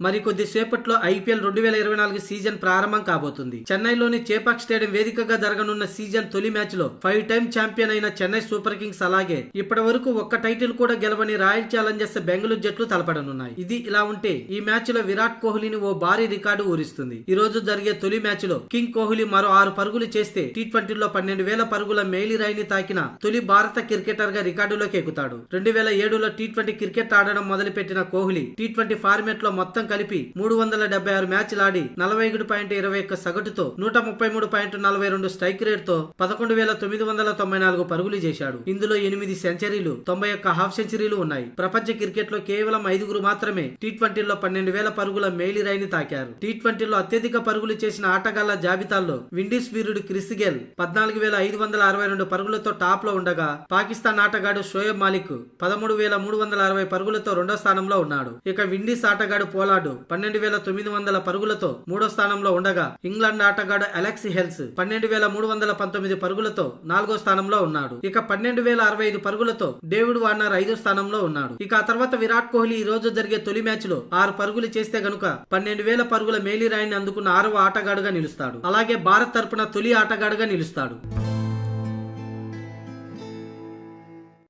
మరికొద్ది సేపట్లో IPL 2024 season ప్రారంభం కాబోతుంది. చెన్నైలోని చేపాక్ స్టేడియం వేదికగా జరగనున్న సీజన్ తొలి మ్యాచ్ లో 5 టైమ్ ఛాంపియన్ అయిన చెన్నై సూపర్ కింగ్స్ అలాగే ఇప్పటి వరకు ఒక్క టైటిల్ కూడా గెలవని రాయల్ ఛాలెంజర్స్ బెంగళూరు జట్లు తలపడనున్నాయి. ఇది ఇలా ఉంటే ఈ మ్యాచ్ లో విరాట్ కోహ్లీని ఓ భారీ రికార్డు ఊరిస్తుంది. ఈ రోజు జరిగే తొలి మ్యాచ్ లో కింగ్ కోహ్లీ మరో 6 పరుగులు చేస్తే T20లో 12,000 పరుగుల మేలిరాయిని తాకిన తొలి భారత క్రికెటర్ గా రికార్డులోకి ఎక్కుతాడు. 2007లో T20 క్రికెట్ ఆడడం మొదలుపెట్టిన కోహ్లీ T20 ఫార్మాట్ లో మొత్తం కలిపి 376 మ్యాచ్లు ఆడి 41.21 సగటుతో 133.42 స్ట్రైక్ రేట్ తో 11,994 పరుగులు చేశాడు. ఇందులో 8 సెంచరీలు, 91 హాఫ్ సెంచరీలు ఉన్నాయి. ప్రపంచ క్రికెట్ లో కేవలం 5 మాత్రమే T20లో 12,000 పరుగుల మేలిరాయిని తాకారు. T20లో అత్యధిక పరుగులు చేసిన ఆటగాళ్ల జాబితాల్లో విండీస్ వీరుడు క్రిస్ గేల్ 14,562 పరుగులతో టాప్ లో ఉండగా పాకిస్తాన్ ఆటగాడు షోయబ్ మాలిక్ 13,360 పరుగులతో రెండో స్థానంలో ఉన్నాడు. ఇక విండీస్ ఆటగాడు పోలార్డ్ 12,900 పరుగులతో మూడో స్థానంలో ఉండగా ఇంగ్లాండ్ ఆటగాడు అలెక్స్ హెల్స్ 12,319 పరుగులతో నాలుగో స్థానంలో ఉన్నాడు. ఇక 12,065 పరుగులతో డేవిడ్ వార్నర్ 5వ స్థానంలో ఉన్నాడు. ఇక ఆ తర్వాత విరాట్ కోహ్లీ ఈ రోజు జరిగే తొలి మ్యాచ్ లో 6 పరుగులు చేస్తే గనుక 12,000 పరుగుల మేలిరాయిని అందుకున్న 6వ ఆటగాడుగా నిలుస్తాడు. అలాగే భారత్ తరపున తొలి ఆటగాడుగా నిలుస్తాడు.